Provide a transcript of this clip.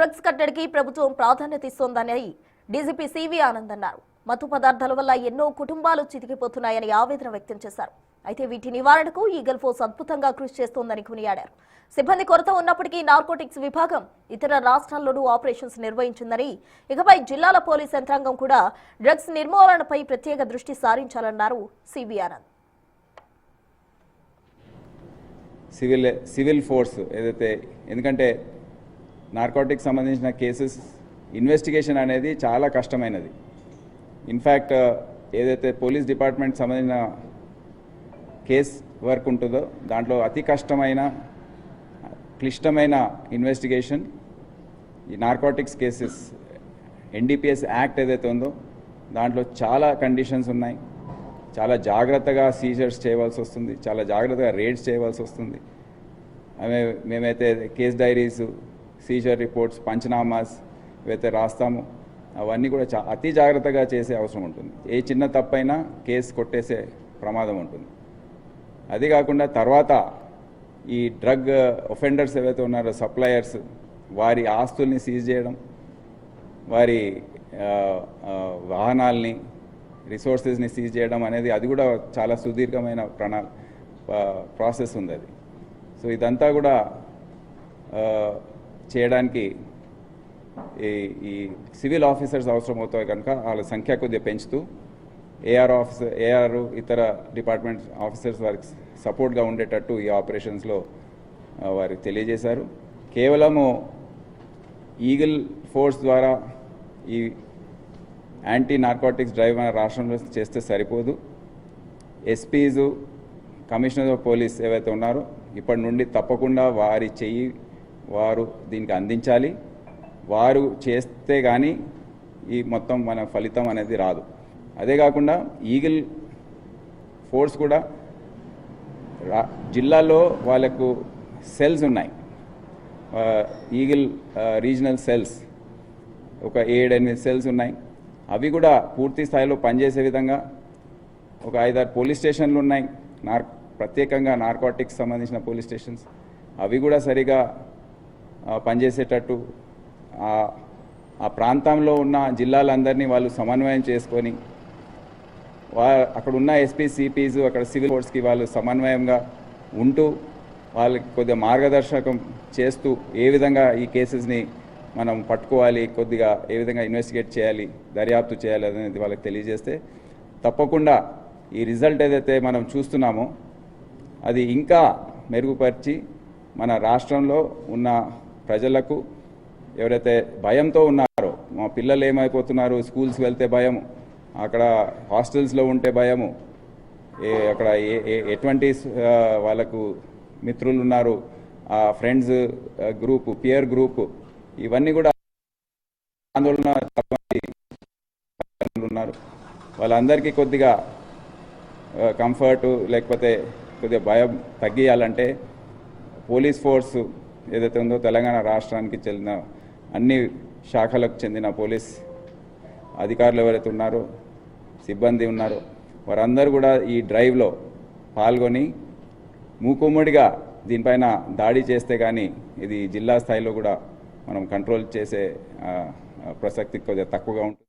Drugs కట్టడికి ప్రభుత్వం ప్రాధాన్యత ఇస్తోందని డీజీపీ సివి ఆనంద్ అన్నారు. మత్తు పదార్థాల వల్ల ఎన్నో కుటుంబాలు చితికిపోతున్నాయని ఆవేదన వ్యక్తం చేశారు. అయితే వీటి నివారణకు ఈగల్ ఫోర్స్ అద్భుతంగా కృషి చేస్తోందని కొనియాడారు. సిబ్బంది కొరత ఉన్నప్పటికీ నార్కోటిక్స్ విభాగం ఇతర రాష్ట్రాల్లోనూ ఆపరేషన్స్ నిర్వహించిందని, ఇకపై జిల్లాల పోలీస్ యంత్రాంగం కూడా డ్రగ్స్ నిర్మూలనపై ప్రత్యేక దృష్టి సారించాలన్నారు సివి ఆనంద్. సివిల్ ఫోర్స్ ఏదైతే, ఎందుకంటే నార్కోటిక్స్ సంబంధించిన కేసెస్ ఇన్వెస్టిగేషన్ అనేది చాలా కష్టమైనది. ఇన్ఫ్యాక్ట్ ఏదైతే పోలీస్ డిపార్ట్మెంట్ సంబంధించిన కేస్ వర్క్ ఉంటుందో దాంట్లో అతి కష్టమైన క్లిష్టమైన ఇన్వెస్టిగేషన్ ఈ నార్కోటిక్స్ కేసెస్. ఎన్డీపీఎస్ యాక్ట్ ఏదైతే ఉందో దాంట్లో చాలా కండిషన్స్ ఉన్నాయి. చాలా జాగ్రత్తగా సీజర్స్ చేయవలసి వస్తుంది, చాలా జాగ్రత్తగా రేడ్స్ చేయవలసి వస్తుంది. మేమైతే కేస్ డైరీస్, సీజర్ రిపోర్ట్స్, పంచనామాస్ ఏవైతే రాస్తామో అవన్నీ కూడా అతి జాగ్రత్తగా చేసే అవసరం ఉంటుంది. ఏ చిన్న తప్పైనా కేసు కొట్టేసే ప్రమాదం ఉంటుంది. అది కాకుండా తర్వాత ఈ డ్రగ్ ఒఫెండర్స్ ఏవైతే ఉన్నారో సప్లయర్స్, వారి ఆస్తుల్ని సీజ్ చేయడం, వారి వాహనాల్ని, రిసోర్సెస్ని సీజ్ చేయడం అనేది అది కూడా చాలా సుదీర్ఘమైన ప్రాసెస్ ఉంది అది. సో ఇదంతా కూడా చేయడానికి ఈ సివిల్ ఆఫీసర్స్ అవసరం అవుతాయి కనుక వాళ్ళ సంఖ్య కొద్దిగా పెంచుతూ ఏఆర్ ఇతర డిపార్ట్మెంట్ ఆఫీసర్స్ వారికి సపోర్ట్గా ఉండేటట్టు ఈ ఆపరేషన్స్లో వారికి తెలియజేశారు. కేవలము ఈగిల్ ఫోర్స్ ద్వారా ఈ యాంటీ నార్కోటిక్స్ డ్రైవ్ మన రాష్ట్రంలో చేస్తే సరిపోదు. ఎస్పీసు, కమిషనర్ ఆఫ్ పోలీస్ ఏవైతే ఉన్నారో ఇప్పటి నుండి తప్పకుండా వారి చెయ్యి వారు దీనికి అందించాలి. వారు చేస్తే కానీ ఈ మొత్తం మన ఫలితం అనేది రాదు. అదే కాకుండా ఈగిల్ ఫోర్స్ కూడా జిల్లాలో వాళ్ళకు సెల్స్ ఉన్నాయి. ఈగిల్ రీజనల్ సెల్స్ ఒక 7-8 సెల్స్ ఉన్నాయి. అవి కూడా పూర్తి స్థాయిలో పనిచేసే విధంగా ఒక 5-6 పోలీస్ స్టేషన్లు ఉన్నాయి. ప్రత్యేకంగా నార్కోటిక్స్ సంబంధించిన పోలీస్ స్టేషన్స్ అవి కూడా సరిగా పనిచేసేటట్టు ఆ ప్రాంతంలో ఉన్న జిల్లాలందరినీ వాళ్ళు సమన్వయం చేసుకొని అక్కడ ఉన్న ఎస్పీ, సిపీస్, అక్కడ సివిల్ ఫోర్స్కి వాళ్ళు సమన్వయంగా ఉంటూ వాళ్ళకి కొద్దిగా మార్గదర్శకం చేస్తూ ఏ విధంగా ఈ కేసెస్ని మనం పట్టుకోవాలి, కొద్దిగా ఏ విధంగా ఇన్వెస్టిగేట్ చేయాలి, దర్యాప్తు చేయాలి అనేది వాళ్ళకి తెలియజేస్తే తప్పకుండా ఈ రిజల్ట్ ఏదైతే మనం చూస్తున్నామో అది ఇంకా మెరుగుపరిచి మన రాష్ట్రంలో ఉన్న ప్రజలకు, ఎవరైతే భయంతో ఉన్నారో, మా పిల్లలు ఏమైపోతున్నారు, స్కూల్స్కి వెళ్తే భయము, అక్కడ హాస్టల్స్లో ఉంటే భయము, అక్కడ ఎటువంటి వాళ్ళకు మిత్రులు ఉన్నారు, ఆ ఫ్రెండ్స్ గ్రూపు, పియర్ గ్రూపు, ఇవన్నీ కూడా ఆందోళన ఉన్నారు. వాళ్ళందరికీ కొద్దిగా కంఫర్టు లేకపోతే కొద్దిగా భయం తగ్గియాలంటే పోలీస్ ఫోర్సు ఏదైతే ఉందో తెలంగాణ రాష్ట్రానికి చెందిన అన్ని శాఖలకు చెందిన పోలీస్ అధికారులు ఎవరైతే ఉన్నారో, సిబ్బంది ఉన్నారో వారందరూ కూడా ఈ డ్రైవ్లో పాల్గొని మూకుమ్మడిగా దీనిపైన దాడి చేస్తే కానీ ఇది జిల్లా స్థాయిలో కూడా మనం కంట్రోల్ చేసే ప్రసక్తి కొద్దిగా తక్కువగా ఉంటుంది.